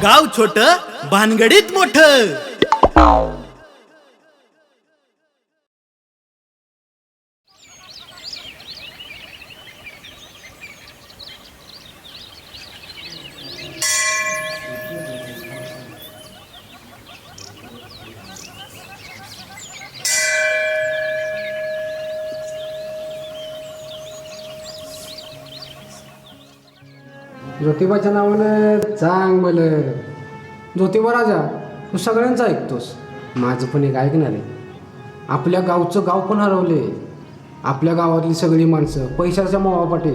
गाव छोट भानगडीत मोठं. ज्योतिबाच्या नावानं चांगलं. ज्योतिबा राजा, तू सगळ्यांचं ऐकतोस, माझं पण एक ऐकणार आहे. आपल्या गावचं गाव पण हरवले. आपल्या गावातली सगळी माणसं पैशाच्या मोहापाठी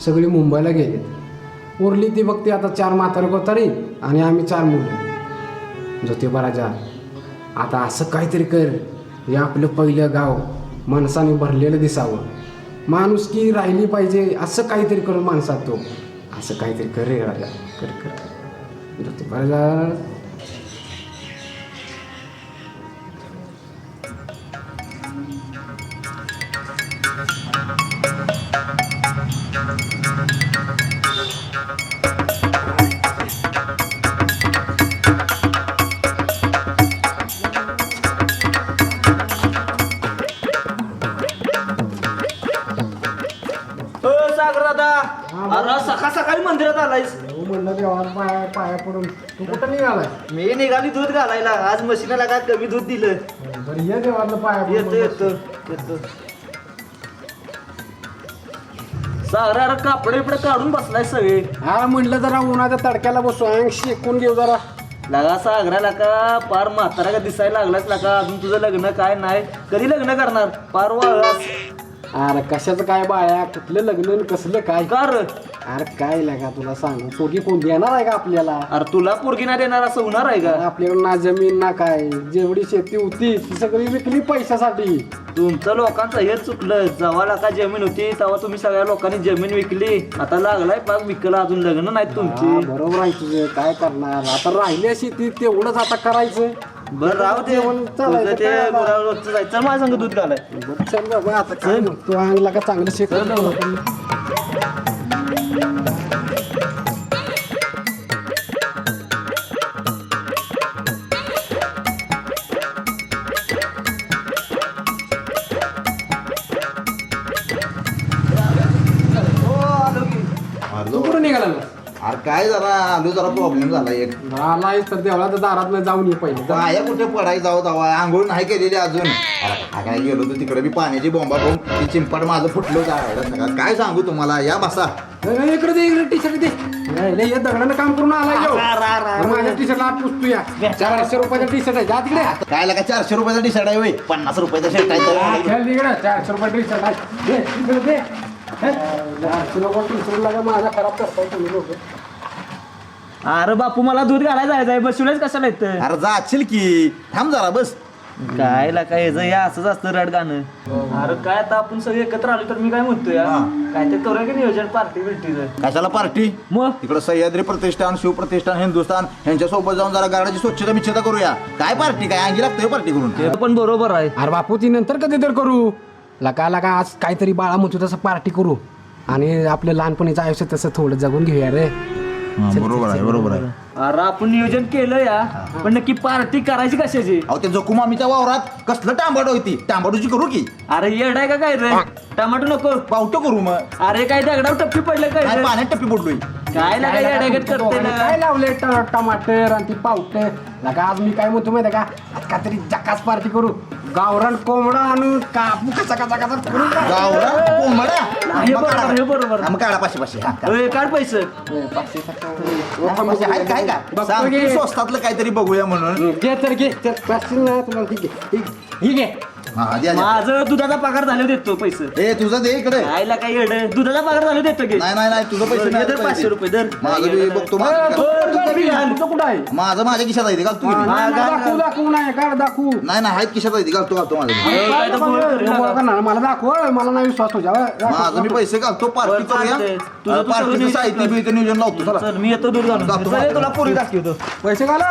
सगळी मुंबईला गेलेत. उरली ती बघते आता 4 म्हातारे कोतारी आणि आम्ही 4 मुलं. ज्योतिबा राजा, आता असं काहीतरी कर, हे आपलं पहिलं गाव माणसाने भरलेलं दिसावं, माणुसकी राहिली पाहिजे, असं काहीतरी करून माणसात तो असं काहीतरी कर रे राजा, कर कर ज्योतिबा राजा. सागर दादा, अरे सकाळ सकाळी मंदिरात आलायस. म्हणलं देवाला पाया पडून तू कुठं निघालाय? मी निघाली दूध घालायला. आज म्हशीला काय कमी दूध दिलं. बरं ये देवाला पाया येतो येतो येतो. सागर अरे कापडे बिपडे काढून बसलाय सगळे. हा म्हणलं जरा उन्हाच्या तडक्याला बसू, अंग शेकून घेऊ जरा. लगा सागराला का पार म्हातारा का दिसायला लागलाच लगा. अजून तुझं लग्न काय नाही, कधी लग्न करणार? पार वाळास. अरे कशाचं काय बाया, कुठलं लग्न आणि कसलं काय? कर अरे काय लागा तुला सांगू, पोरगी कोण देणार आहे का आपल्याला? अरे तुला पोरगी नाही देणार असं होणार आहे का? आपल्याकडे ना जमीन ना काय, जेवढी शेती होती ती सगळी विकली पैशासाठी. तुमचं लोकांचं हेच चुकलं. जेव्हा का जमीन होती तेव्हा तुम्ही सगळ्या लोकांनी जमीन विकली. आता लागलाय पाक विकला, अजून लग्न नाहीत हा, तुमची. बरोबर आहे तुझं, काय करणार आता, राहिल्या शेती तेवढंच आता करायचं. बरं राहू दे, जेवण चालायचं तुझं ते काय आता? गुराळ रोजचं जायचं. चल माझ्या संग दूध घालाय. बरं, चल बाबा आता काय तू अंगला का चांगलं शेकलं. तू कुठं निघाला? अरे काय जरा आलो, जरा प्रॉब्लेम झाला एक. आलाय तर देवळाच्या दारात जाऊन ये पहिले. काय कुठे पडाय जावा आंघोळ नाही केलेली अजून. अरे काय गेलो तर तिकडे बी पाण्याची बॉम्बा पाहून ती चिंपाड माझं फुटलं जायला. काय सांगू तुम्हाला, या बसा. इकडे दे, इकडे टी शर्ट दे. नाही, या दगडानं काम करून आलाय. माझ्या टी शर्टला आत पुसतो या. 400 रुपयाचा टी शर्ट आहे, जा तिकडे. काय लागा 400 रुपयाचा टी शर्ट आहे होय? 50 रुपयाचा शर्ट आहे तर. खेळ तिकडे, 400 रुपये टी शर्ट आहे. दे, तिकडे दे. 400 रुपये टी शर्ट लागा माझा खराब करताय तुम्ही लोक. अरे बापू मला दूध घालायला जायचंय. बसुलाच कशाला येतं? अरे जाशील की, थांब जरा बस. काय ला काय या असंच असतं रड गाणं. अरे काय आता आपण सगळे एकत्र आलो तर मी काय म्हणतोय हा. काय ते करूया की नियोजन पार्टी बिर्टीचं. कशाला पार्टी? मग तिकडं सह्याद्री प्रतिष्ठान, शिव प्रतिष्ठान, हिंदुस्थान यांच्या सोबत जाऊन जरा गाडाची स्वच्छता बिच्छता करूया. काय पार्टी, काय अंगी लागतोय पार्टी करून? ते पण बरोबर आहे. अरे बापू, ती नंतर कधी तर करू. लका लका आज काहीतरी बाळा म्हणतो तसं पार्टी करू आणि आपलं लहानपणीचं आयुष्य तसं थोडं जगून घेऊया रे. बरोबर आहे, बरोबर आहे. अरे आपण नियोजन केलं या, पण नक्की पार्टी करायची कशाची? अहो ते जकू मामीच्या वावरात कसलं टांबाडो होती, टांबाडूची करू की? अरे येड आहे का काय रे? टमाटो नको, पावटं करू मग. अरे काय दगडावर टप्पी पडलं काय काय रे? पाण्यात टप्पी पडलोय. काय लागा येडागत करते काय ना. लावले टमाटर आणि ती पावटे. लका आज मी काय म्हणतो माहिती का, आज काहीतरी जकास पार्टी करू. गावरान कोंबडा आणून कापू कसा कसा कसा करू. गावरान कोंबडा? हे बरोबर, हे बरोबर. मग काढा पाचशे पाचशे. हा, काढा. ए, काढ पैसे. पाचशे आहेत काय का? बघतो सांग घे. की स्वस्तातलं काहीतरी बघूया म्हणून. घे तर घे, तर पाचशे ना तुला. ठीक आहे, ठीक आहे. हा, द्या, द्या. माझं दुधाचा पगार झाले देतो पैसे. ए तुझं दे इकडे. खायला काय येड दुधाचा पगार झाले देतो की. नाही नाही नाही, तुझं पैसे नाही. दर 500 रुपये दर. माझं बी बघतो. तुझं बी घाल, तुझं कुठं आहे? माझं माझ्या खिशात आहे, घालतो की मी. हा, घाल, दाखवू घाल. दाखवू नाही काढ दाखवू. नाही नाही, आहेत खिशात आहे, घालतो घालतो माझं. काय तर बोल रे. मला दाखव, मला नाही विश्वास तुझ्यावर. माझं मी पैसे घालतो, पार्टी बरं, चालतंय. करूया. तुझं तू पार्टीचं सगळं साहित्य बिहित्य नियोजन लावतो. चला. चल मी येतो दूध घालून. जातो. चल, तुला पोरी दाखवतो. पैसे घाल.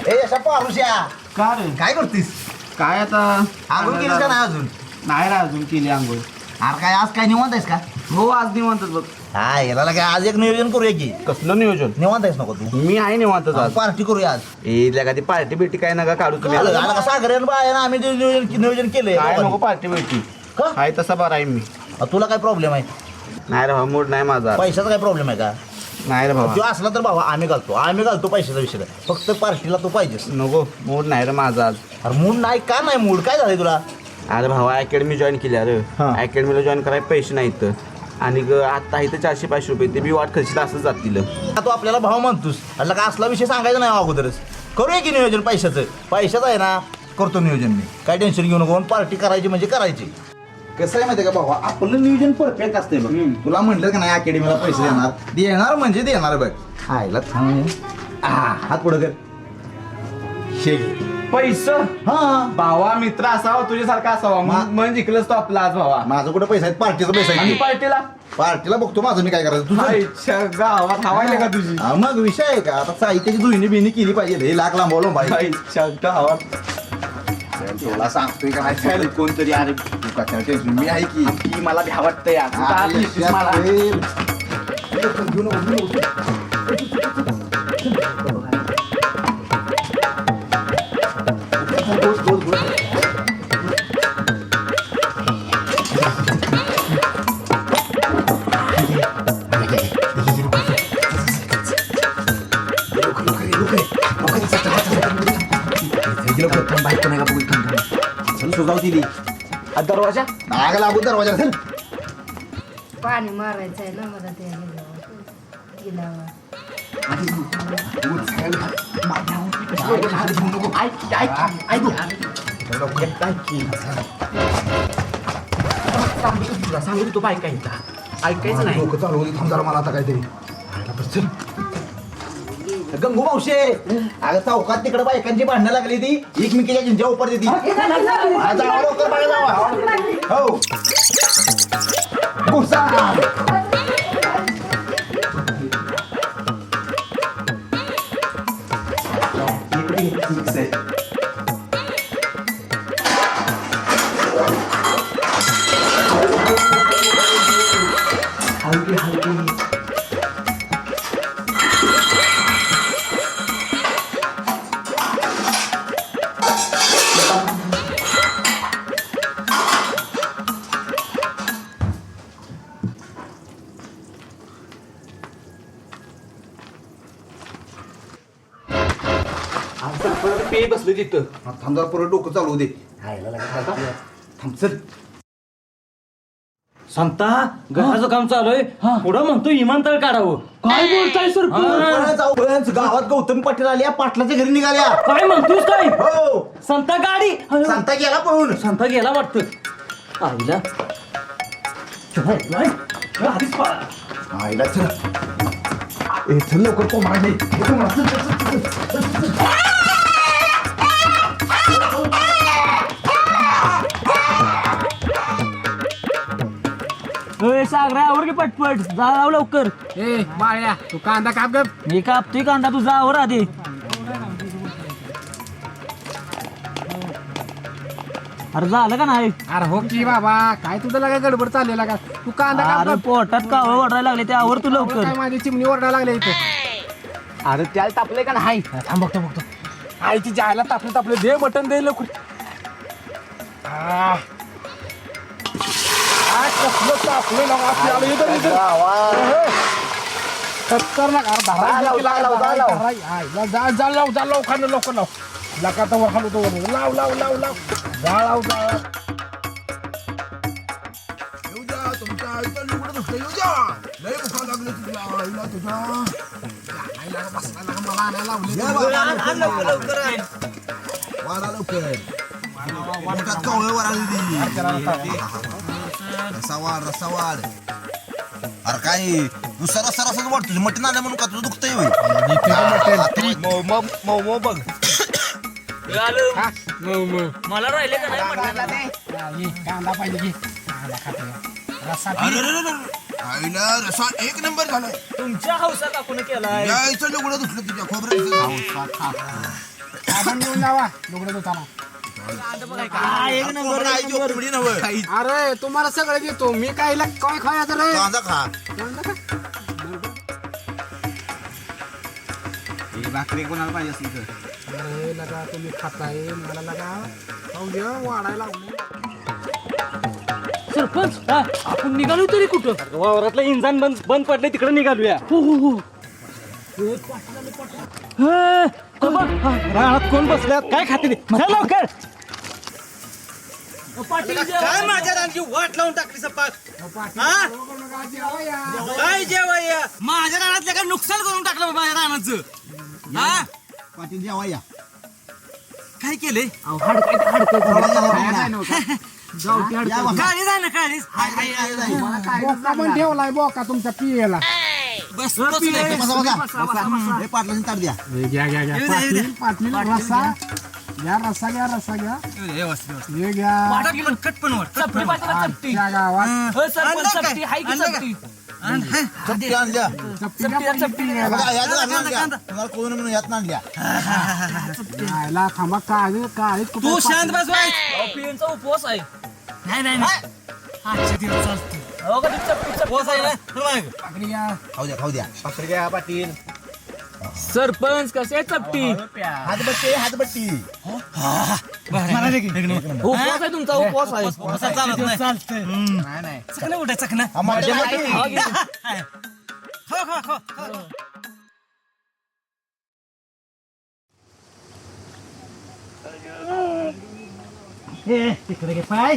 ए मारुश्या का रे काय करतीस काय आता आंघोळ केलीस का नाही अजून नाही रे अजून केली आंघोळ अरे काय आज काय निवांत आहेस का हो आज निवांतच बघ हा याला काय आज एक नियोजन करूया की कसलं नियोजन निवांत आहेस नको तू मी आहे निवांतच आज पार्टी करूया आज ए ती पार्टी बिर्टी काय नका काढू तुम्ही आलं का सागरेन बाय ना आम्ही जे नियोजन केलंय काय नको पार्टी बिर्टी का? आहे तसा बरा आहे मी तुला काय प्रॉब्लेम आहे नाही रे भाऊ मूड नाही माझा पैशाचा काय प्रॉब्लेम आहे का नाही रे तो भाऊ असला तर बाबा आम्ही घालतो पैशाचा विषय नाही. फक्त पार्टीला तू पाहिजेस नको मूड नाही रे माझा आज अरे मूड नाही का नाही मूड काय झालंय तुला अरे भाऊ अकॅडमी जॉईन केली अरे हा. अकॅडमीला जॉईन करायला पैसे नाहीत आणि आता इथं 400-500 रुपये ते बी वाट खर्चित असं जातील तू आपल्याला भाव म्हणतोस अटला का असला विषय सांगायचा नाही अगोदरच करूया की नियोजन पैशाचं आहे ना करतो नियोजन मी काय टेन्शन घेऊ नको पार्टी करायची म्हणजे करायची कसं आहे माहिती का बाबा आपलं नियोजन परफेक्ट असते बघ तुला म्हटलं का नाही अकॅडमीला पैसे देणार म्हणजे देणार बघ आयला थांब हात पुढं कर शेक पैसे हा भावा मित्र असावा तुझ्यासारखा असावा मन जिंकलंच तो आपला आज भावा माझं कुठं पैसा आहे पार्टीचा पैसा आणि आहे पार्टीला पार्टीला बघतो माझं मी काय करायचं तुझं आईच्या गावात हवाय का तुझी हा, मग विषय आहे का आता साहित्याची दुहिणी बिहिणी केली पाहिजे हे लाख लांबवलं पाहिजे आईच्या गावात तुला सांगतोय का नाही चल, कोणतरी अरे तू कशाला टेन्शन मी आहे की की मला भ्या वाटतं यार तू का आपली शिस्त मला सुजाव दिली दरवाजा नाग लागू दरवाजा असेल पाणी मारायचं आहे ना मला ते गिलावा सांगू तो बायका ऐकायचं नाही डोकं चालू थांब जरा मला आता काहीतरी गंगू मावशे अगं चौकात तिकडे बायकांची भांडणं लागली ती एकमेकीच्या जिंच्या उपर देती जावा लवकर बघा जावा हो गुस्सा पे बसलो तिथं थांब जरा परत डोकं चालू दे थांब चल संता घराचं काम चालू आहे पुढं म्हणतो विमानतळ काढावं काय बोलताय सर सरपंच गावात गौतमी पाटील आल्या पाटलाच्या घरी निघाल्या काय म्हणतोस काय हो संता गाडी सांगता गेला पळून संता गेला वाटतं आईला आधीच पळा. आईला चल ए चल लवकर कोंबडा सागरा आवर की पटपट जा राव लवकर ए बाळ्या तू कांदा काप गप मी कापतोय कांदा तुझा आवर आधी अरे झालं का नाही अरे हो की बाबा काय तुझं लागा गडबड चाललेला का तू कांदा काप अरे गप. पोटात कावळ ओढायला लागले ते आवर तू लवकर काय माझी चिमणी ओरडा लागल्या इथं अरे त्याला तापले का नाही थांब बघतो आईची जायला तापले दे बटन दे लवकर कसलं तापलं ना आपल्याला इथं खतरनाक जा लवकर लाव लका तर वर तो लाव जाळ तुमच्या आईचा लुगडं दुसरं येऊ द्या लय भुका लागली तुझ्या आईला तुझ्या आईला बसला मला आणायला लावले वारा लवकर मोठ्यात कवळे वराली रसा वाढ अरे काय दुसरा रसाच वाटतो मटण आलं म्हणून का तुझं दुखतंय मऊ बघ मला राहिले का नाही कांदा पाहिजे की कांदा खाते रस्सा आईला रसा एक नंबर झालाय तुमच्या हौसा काकून केलाय यायचं लुगडं दुसरं तुझ्या खोबरं साबण घेऊन जावा लुगडं धुताना. अरे तुम्हाला सगळं घेतो मी. काय काय खायचं रे? कांदा खा. भाकरी कोणाला पाहिजे असेल तर. अरे लगा तुम्ही खाताय मला लगा खाऊ द्या वाढायला लागले. सरपंच आपण निघालो तरी कुठं? वावरातलं इंधन बंद पडलंय तिकडे निघालूया. हो हो हो. रानात कोण बसल्यात काय खाते ते? चल लवकर. काय माझ्या रानाची वाट लावून टाकली सपाक? काय जेवाय माझ्या रानातलं काय नुकसान करून टाकलं माझ्या रानाचं? हा पाटील जेवा या. काय केलंय? बोका पण ठेवलाय बोका तुमच्या पियला. बस हे पाटलाची ताट द्या. घ्या घ्या घ्या पाटील पाटील रस्सा घ्या रस्सा घ्या रस्सा घ्या हे घ्या. आजच्या गावात चपटी आणल्या. बघा, यात आणल्या. तुम्हाला कोण म्हणून यात आणल्या. खायला थांबा काळी काळी तू कुठं शांत बस बाई. पियांचा उपवास आहे. आजचे दिवस चालते. उपवास आहे ना? बरं बघ. पाकडी घ्या. खाऊ द्या खाऊ द्या. भाकरी घ्या पाटील. सरपंच कसे चपटी? हातबट्टी. उपवास आहे तुमचा उपवास आहे. उपवासात चालत नाही. चकना उठा चकना. खा खा खा खा. तिकडे घे पाय.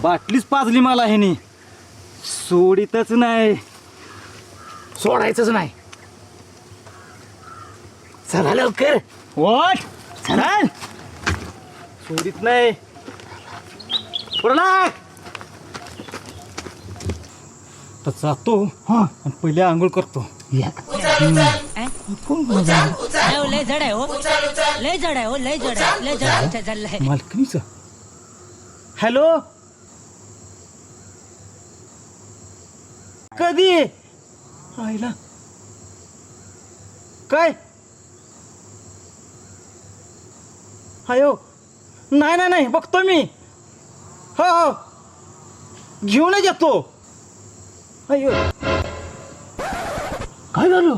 बाटलीच पाजली मला ह्यानी. सोडीतच नाही. सोडायचंच नाही. चला लवकर. वाट चला. सोडीत नाही. पुढं तर जातो आणि पहिले आंघोळ करतो. लय जड आहे हो. लय जड आहे हो. लय जड आहे. लय जड आहे. मालकीनीचा. हॅलो कधी आईला काय अयो नाही नाही नाही बघतो मी. हो हो घेऊनच येतो. अयो काय झालं?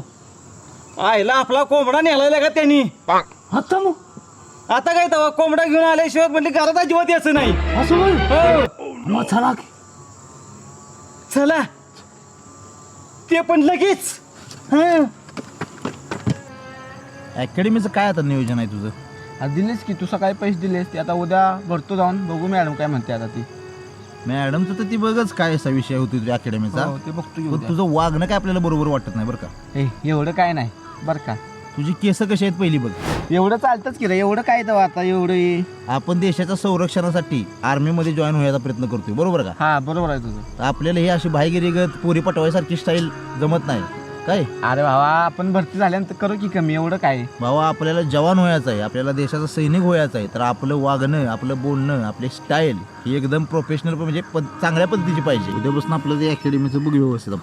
आईला आपला कोंबडा नेलाय का त्यांनी. आता मग आता काय तवा कोंबडा घेऊन आल्याशिवाय म्हणजे घरात अजिबात यायचं नाही. असं मग चला चला ते पण लगेच. अकॅडमीचं काय आता नियोजन आहे तुझं? दिलेस की तू सकाळी पैसे दिलेस ते आता उद्या भरतो जाऊन बघू मॅडम काय म्हणते आता ती. मॅडमचं तर ती बघच काय असा विषय होतो तुझ्या अकॅडमीचा. हो, ते बघतो की पण उद्या. तुझं वागणं काय आपल्याला बरोबर वाटत नाही बरं का. एवढं काय नाही बरं का. तुझी केस कशी आहेत पहिली बघ. एवढं चालतंच की रे. एवढं काय तर आता एवढं. आपण देशाच्या संरक्षणासाठी आर्मीमध्ये जॉईन व्हायचा प्रयत्न करतोय बरोबर का. हा बरोबर आहे तुझं. तर आपल्याला ही अशी भाईगिरीगत पोरी पटवायसारखी स्टाईल जमत नाही काय. अरे भावा आपण भरती झाल्यानंतर करू की कमी. एवढं काय. भावा आपल्याला जवान व्हायचं आहे. आपल्याला देशाचा सैनिक व्हायचं आहे. तर आपलं वागणं आपलं बोलणं आपली स्टाईल ही एकदम प्रोफेशनल म्हणजे चांगल्या पद्धतीची पाहिजे. उद्यापासून आपलं ते अकॅडमीचं बघू व्यवस्थित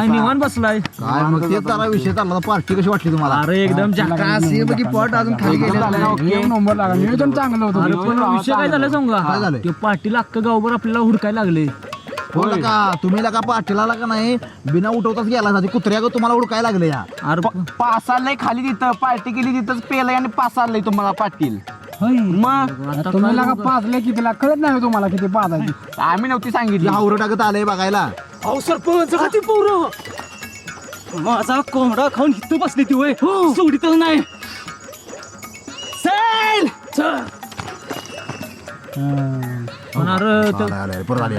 निवांत बसलाय. काय मग ते जरा विषय चालला. पार्टी कशी वाटली तुम्हाला? अरे एकदम पॉट अजून खाली नंबर लागला. नियोजन चांगलं होतं. पण विषय काय झाला सांगू काय का? झालं? ते पाटील अख्खं गावभर आपल्याला हुडकायला लागले. हो का तुम्ही का पाटीला का नाही बिना उठवताच गेला कुत्र्या तुम्हाला उडकायला लागले या. अरे पास आलंय खाली तिथं पार्टी केली तिथंच पेलंय आणि पास आलंय तुम्हाला पाटील. मग तुम्ही लागा पाजले किती कळत नाही तुम्हाला किती पाजायची. आम्ही नव्हती सांगितली. हावर टाकत आलंय बघायला. अहो सरपंच ती पोरं माझा कोंबडा खाऊन इथं बसली ती वय सोडीतच नाही. चल परत आले.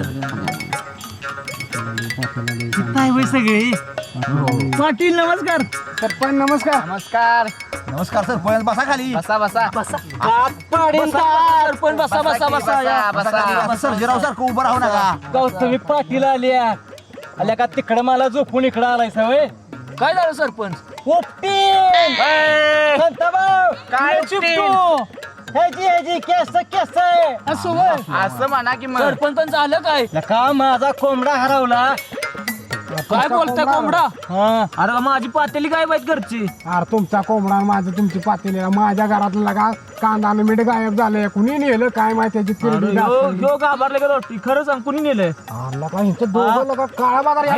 काय वय सगळे. पाटील नमस्कार. सरपंच नमस्कार. नमस्कार. नमस्कार सरपंच बसा खाली. बसा बसा सरपंच बसा बसा बसा. सर्जेराव सारखं उभं राहू नका. तुम्ही पाटील आल्या का तिकडं मला झोपून इकडं आलाय सवय. काय झालं सरपंच? पोपटी शांताभाऊ काय चिपटू ह्याची केस आहे असं म्हणा की मग सरपंच झालं काय का माझा कोंबडा हरवला काय बोलतोय कोंबडा? अरे माझी पातेली काय पाहिजे घरची अरे तुमचा कोंबडा माझं तुमची पातेली माझ्या घरातला का कांदा आणि मीठ गायब झालंय कुणी नेलं काय माहिती त्याची किरडी दाखवली. यो घाबरले का खरं सांग कुणी नेलंय अरे का ह्यांचं दोघं लगा काळा बाजार या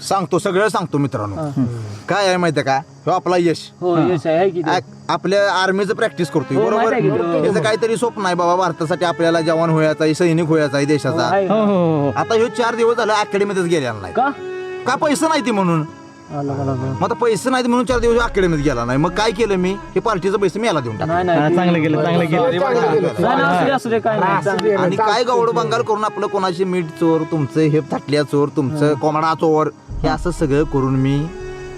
सांगतो सगळं सांगतो मित्रांनो. काय आहे माहितीये का ह्यो आपला यश हो यश आहे की आपल्या आर्मीचं प्रॅक्टिस करतोय बरोबर. त्याचं काहीतरी स्वप्न आहे बाबा भारतासाठी आपल्याला जवान व्हायचा आहे सैनिक व्हायचा आहे देशाचा. आता ह्यो 4 दिवस झालं अकॅडमीतच गेलेला नाही का पैसे नाही ती म्हणून. मग आता पैसे नाही म्हणून 4 दिवस अकॅडमीत गेला नाही. मग काय केलं मी हे पार्टीचं पैसे मी याला देऊन टाकलं. चांगलं केलं आणि काय गवड बंगाल करून आपलं कोणाचे मीठ चोर तुमचं हे थाटल्या चोर तुमचं कोंबडा चोर हे असं सगळं करून मी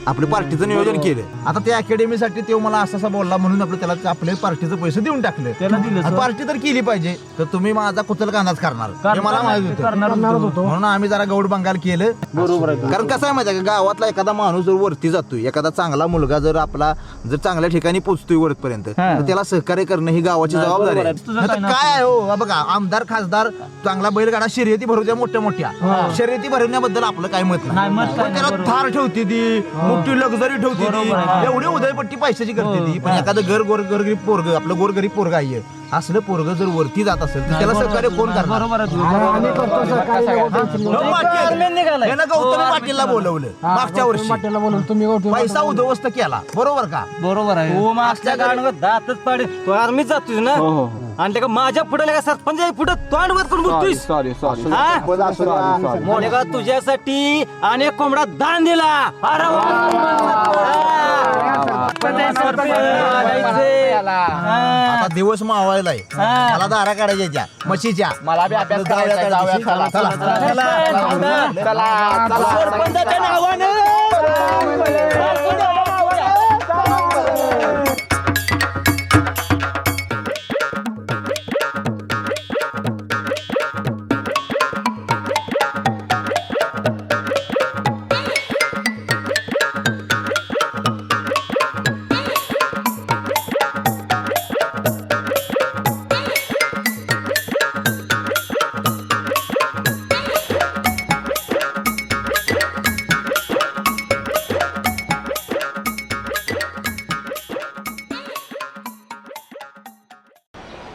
आपल्या पार्टीचं नियोजन केलं. आता त्या अकॅडमीसाठी तो मला असा बोलला म्हणून आपलं त्याला आपल्या पार्टीचं पैसे देऊन टाकले. पार्टी तर केली पाहिजे तर तुम्ही माझा कुचल कांदाच करणार हे मला माहित होतं. म्हणून आम्ही जरा गौड बंगाल केलं. बरोबर कारण कसं आहे माहिती आहे का गावातला एखादा माणूस जर वरती जातोय एखादा चांगला मुलगा जर आपला जर चांगल्या ठिकाणी पोहोचतोय वरपर्यंत तर त्याला सहकार्य करणं ही गावाची जबाबदारी आहे. नाहीतर काय आहे हो बघा आमदार खासदार चांगला बैलगाडा शर्यती भरवत्या मोठ्या शर्यती भरवण्याबद्दल आपलं काय मत नाही. पण त्याला थार ठेवते ती मोठी लक्झरी ठेवते ती एवढी उदयपट्टी पैशाची करते ती. पण एखादं गोरगरीब पोरग आपलं गोरगरीब पोरग आहे असलं पोरग जर वरती जात असेल तर त्याला सहकार्य कोण करणार. गौतमी पाटीलला बोलवलं मागच्या वर्षी तुम्ही पैसा उद्ध्वस्त केला बरोबर का. बरोबर आहे हो मागच्या गाडीवर दातच पाडे तो आर्मीत जातोय ना आणि का माझ्या पुढे का सरपंच पुढे तोंड वर करून बोलतोयस मोठे का तुझ्यासाठी अनेक कोंबडा दान दिला. अरे आता दिवस मावायलाय मला दारा काढायच्या म्हशीच्या मला बी अभ्यास जाऊया. सरपंचाच्या नावानं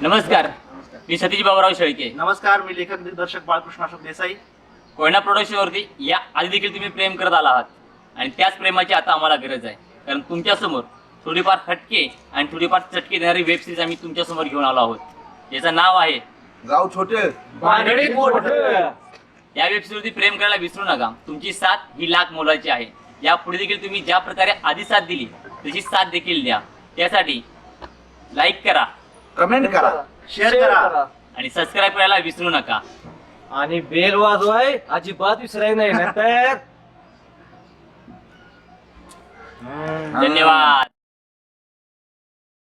नमस्कार, मी सतीश बाबूराव शेळके. नमस्कार, मी लेखक दिग्दर्शक बाळकृष्ण अशोक देसाई. कोयना प्रोडक्शनवरती या आधी देखील तुम्ही प्रेम करत आला आहात आणि त्याच प्रेमाची आता आम्हाला गरज आहे. कारण तुमच्यासमोर थोडीफार हटके आणि थोडीफार चटके देणारी वेब सिरीज आम्ही तुमच्यासमोर घेऊन आलो आहोत. याचं नाव आहे गाव छोटे या वेब सिरीजवरती प्रेम करायला विसरू नका. तुमची साथ ही लाख मोलाची आहे. यापुढे देखील तुम्ही ज्या प्रकारे आधी साथ दिली तशी साथ देखील द्या. त्यासाठी लाईक करा, कमेंट करा, शेअर करा आणि सबस्क्राईब करायला विसरू नका. आणि बेल वाजवाय अजिबात विसराय नाही तर धन्यवाद.